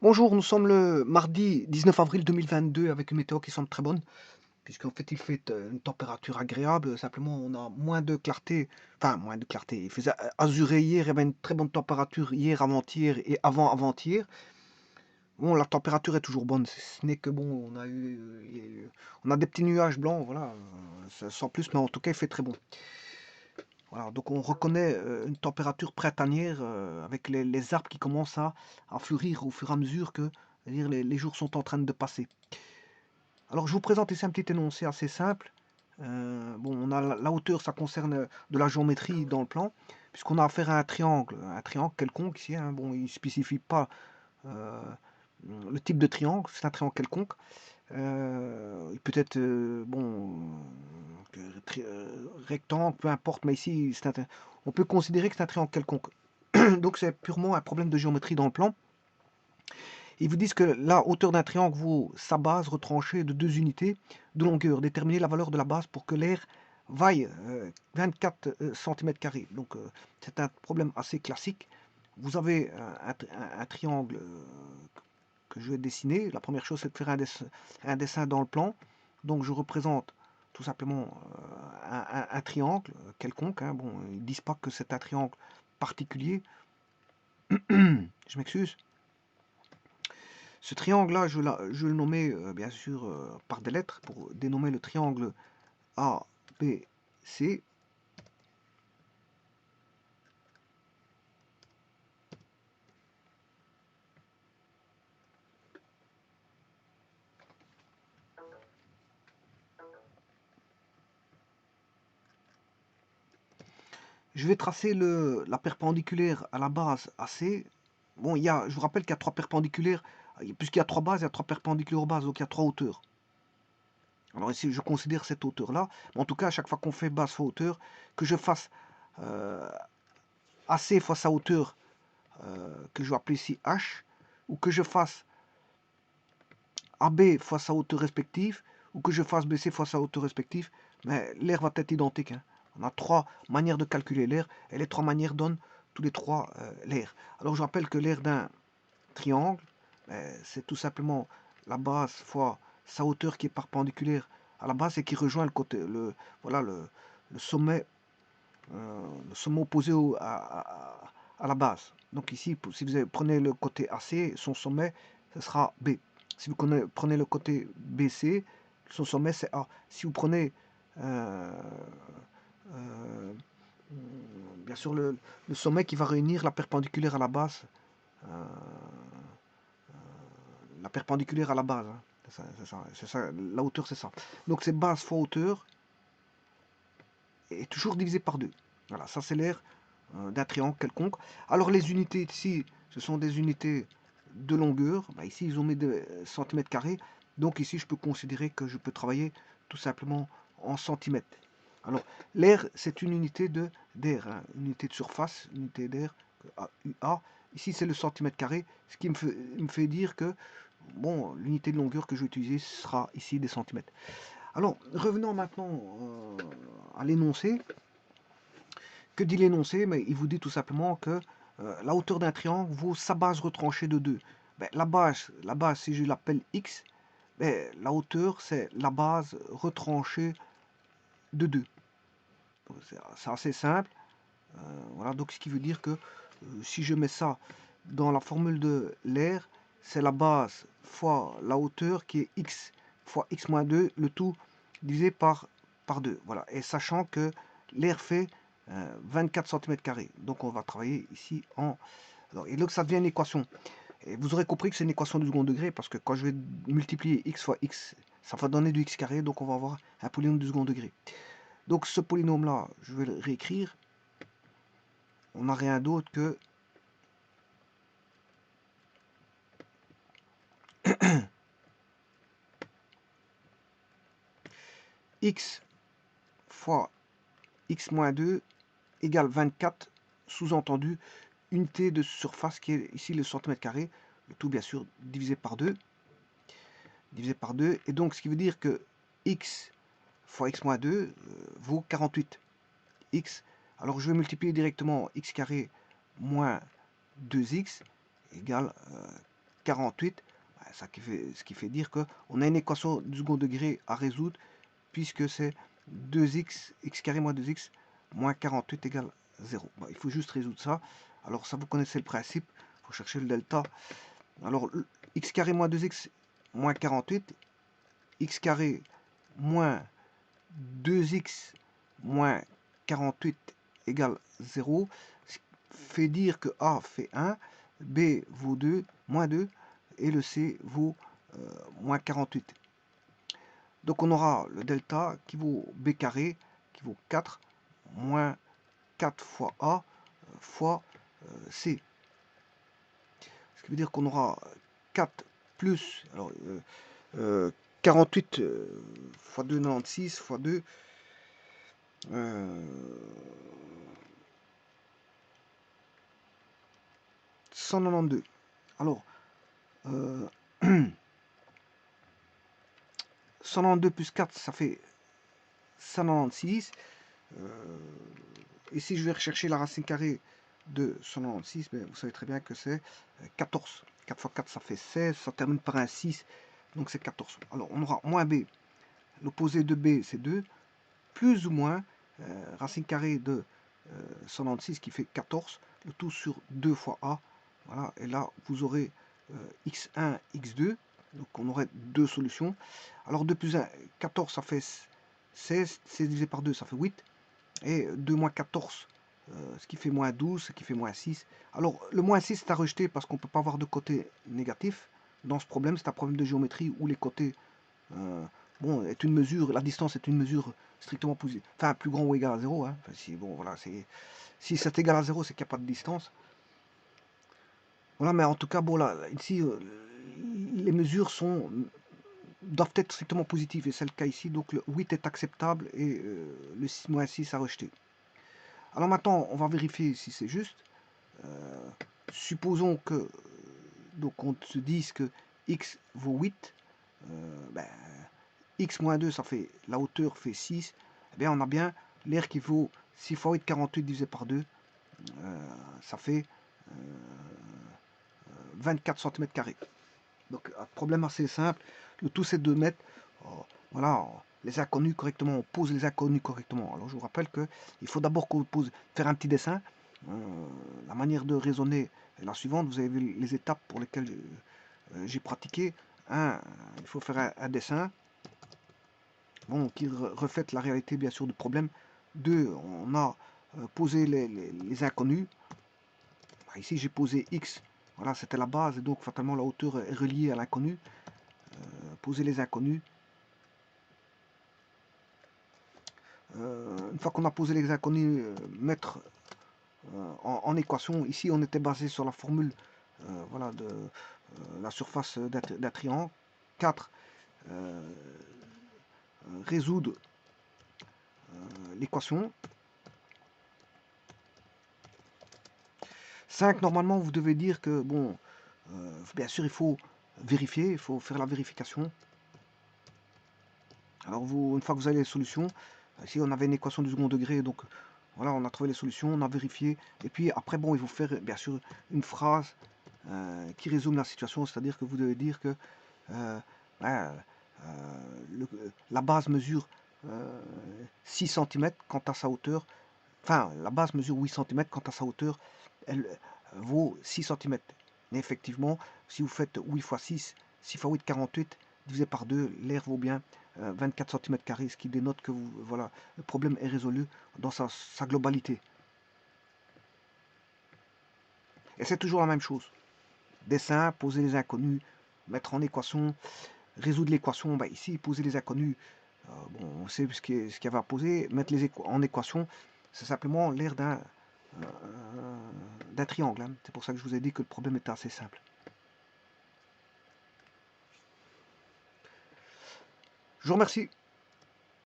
Bonjour, nous sommes le mardi 19 avril 2022 avec une météo qui semble très bonne, puisqu'en fait il fait une température agréable, simplement on a moins de clarté, enfin moins de clarté, il faisait azuré hier, il y avait une très bonne température hier, avant-hier et avant-avant-hier. Bon, la température est toujours bonne, ce n'est que bon, on a des petits nuages blancs, voilà, sans plus, mais en tout cas il fait très bon. Voilà, donc on reconnaît une température printanière avec les arbres qui commencent à fleurir au fur et à mesure que c'est-à-dire les jours sont en train de passer. Alors je vous présente ici un petit énoncé assez simple. Bon, on a la hauteur, ça concerne de la géométrie dans le plan, puisqu'on a affaire à un triangle quelconque ici. Hein, bon, il ne spécifie pas euh, le type de triangle, c'est un triangle quelconque. Il peut être rectangle, peu importe, mais ici on peut considérer que c'est un triangle quelconque. Donc c'est purement un problème de géométrie dans le plan. Ils vous disent que la hauteur d'un triangle vaut sa base retranchée de 2 unités de longueur. Déterminer la valeur de la base pour que l'air vaille 24 cm². Donc c'est un problème assez classique. Vous avez un triangle que je vais dessiner. La première chose, c'est de faire un dessin dans le plan. Donc je représente tout simplement un triangle quelconque. Hein. Bon, ils ne disent pas que c'est un triangle particulier. Je m'excuse. Ce triangle-là, je le nommais bien sûr par des lettres pour dénommer le triangle ABC. Je vais tracer la perpendiculaire à la base AC. Bon, je vous rappelle qu'il y a 3 perpendiculaires, puisqu'il y a 3 bases, il y a 3 perpendiculaires aux bases, donc il y a 3 hauteurs. Alors ici, je considère cette hauteur-là. En tout cas, à chaque fois qu'on fait base fois hauteur, que je fasse euh, AC fois sa hauteur, que je vais appeler ici H, ou que je fasse AB fois sa hauteur respective, ou que je fasse BC fois sa hauteur respective, mais l'air va être identique. Hein. On a 3 manières de calculer l'air, et les 3 manières donnent tous les 3 l'air. Alors je rappelle que l'air d'un triangle, c'est tout simplement la base fois sa hauteur qui est perpendiculaire à la base et qui rejoint le côté, voilà, le sommet, le sommet opposé à la base. Donc ici, si vous prenez le côté AC, son sommet, ce sera B. Si vous prenez le côté BC, son sommet c'est A. Si vous prenez euh, bien sûr le sommet qui va réunir la perpendiculaire à la base, euh, la perpendiculaire à la base. Hein. C'est ça, la hauteur c'est ça. Donc c'est base fois hauteur est toujours divisé par 2. Voilà, ça c'est l'air d'un triangle quelconque. Alors les unités ici, ce sont des unités de longueur. Bah, ici ils ont mis des centimètres carrés. Donc ici je peux considérer que je peux travailler tout simplement en centimètres. Alors l'air c'est une unité d'air, hein, une unité de surface, une unité d'air, UA. Ici c'est le centimètre carré, ce qui me fait dire que bon, l'unité de longueur que je vais utiliser sera ici des centimètres. Alors, revenons maintenant à l'énoncé. Que dit l'énoncé? Mais il vous dit tout simplement que la hauteur d'un triangle vaut sa base retranchée de 2. Ben, la base, si je l'appelle x, ben, la hauteur, c'est la base retranchée de 2. C'est assez simple. Voilà, donc ce qui veut dire que si je mets ça dans la formule de l'air, c'est la base fois la hauteur qui est x fois x moins 2, le tout divisé par 2. Voilà. Et sachant que l'air fait 24 cm². Donc on va travailler ici en... Alors, et donc ça devient une équation. Et vous aurez compris que c'est une équation du second degré parce que quand je vais multiplier x fois x, ça va donner du x carré. Donc on va avoir un polynôme du second degré. Donc ce polynôme là, je vais le réécrire. On n'a rien d'autre que x fois x moins 2 égale 24, sous-entendu unité de surface qui est ici le centimètre carré, le tout bien sûr divisé par 2, et donc ce qui veut dire que x fois x moins 2 vaut 48. X, alors je vais multiplier directement x carré moins 2x égale 48. Ce qui fait dire qu'on a une équation du second degré à résoudre, puisque c'est 2x, x carré moins 2x, moins 48 égale 0. Bon, il faut juste résoudre ça. Alors ça, vous connaissez le principe, il faut chercher le delta. Alors x carré moins 2x moins 48, x carré moins 2x moins 48 égale 0, ce qui fait dire que A fait 1, B vaut 2, moins 2, et le C vaut moins 48. Donc on aura le delta qui vaut B carré, qui vaut 4, moins 4 fois A fois C. Ce qui veut dire qu'on aura 4 plus, alors, 48 fois 2, 96, fois 2, 192. Alors, 192 plus 4, ça fait 196. Et si je vais rechercher la racine carrée de 196, ben, vous savez très bien que c'est 14. 4 fois 4, ça fait 16. Ça termine par un 6. Donc c'est 14. Alors, on aura moins b. L'opposé de b, c'est 2. Plus ou moins racine carrée de 196 qui fait 14. Le tout sur 2 fois a. Voilà. Et là, vous aurez x1, x2. Donc on aurait deux solutions. Alors 2 plus 1, 14, ça fait 16. 16 divisé par 2, ça fait 8. Et 2 moins 14, ce qui fait moins 12, ce qui fait moins 6. Alors le moins 6 est à rejeter parce qu'on ne peut pas avoir de côté négatif. Dans ce problème, c'est un problème de géométrie où les côtés bon, est une mesure, la distance est une mesure strictement positive. Enfin, plus grand ou égal à 0. Hein. Enfin, si, bon, voilà, si c'est égal à 0, c'est qu'il n'y a pas de distance. Voilà, mais en tout cas, bon, là, ici, les mesures doivent être strictement positives, et c'est le cas ici. Donc le 8 est acceptable et le 6 moins 6 à rejeter. Alors maintenant, on va vérifier si c'est juste. Supposons que donc on se dise que x vaut 8. Ben, x moins 2, ça fait la hauteur fait 6. Eh bien, on a bien l'air qui vaut 6 fois 8, 48 divisé par 2. Ça fait 24 cm². Donc, un problème assez simple. Le tout, c'est de mettre voilà, les inconnus correctement. On pose les inconnus correctement. Alors, je vous rappelle qu'il faut d'abord faire un petit dessin. La manière de raisonner est la suivante. Vous avez vu les étapes pour lesquelles j'ai pratiqué. 1, il faut faire un dessin bon, qui reflète la réalité, bien sûr, du problème. 2, on a posé les inconnus. Ici, j'ai posé x. Voilà, c'était la base, et donc fatalement la hauteur est reliée à l'inconnu. Poser les inconnus. Une fois qu'on a posé les inconnus, mettre en équation. Ici, on était basé sur la formule voilà, de la surface d'un triangle. 4. Résoudre l'équation. 5. Normalement, vous devez dire que, bon, bien sûr, il faut vérifier, il faut faire la vérification. Alors, une fois que vous avez les solutions, ici, on avait une équation du second degré, donc voilà, on a trouvé les solutions, on a vérifié. Et puis, après, bon, il faut faire, bien sûr, une phrase qui résume la situation, c'est-à-dire que vous devez dire que la base mesure 6 cm quant à sa hauteur. Enfin, la base mesure 8 cm quant à sa hauteur, elle vaut 6 cm. Mais effectivement, si vous faites 8 fois 6, 6 fois 8, 48, divisé par 2, l'air vaut bien 24 cm², ce qui dénote que voilà, le problème est résolu dans sa globalité. Et c'est toujours la même chose. Dessin, poser les inconnus, mettre en équation, résoudre l'équation. Bah, ici, poser les inconnus, bon, on sait ce qu'il y avait à poser. Mettre en équation, c'est simplement l'air d'un triangle. Hein. C'est pour ça que je vous ai dit que le problème était assez simple. Je vous remercie.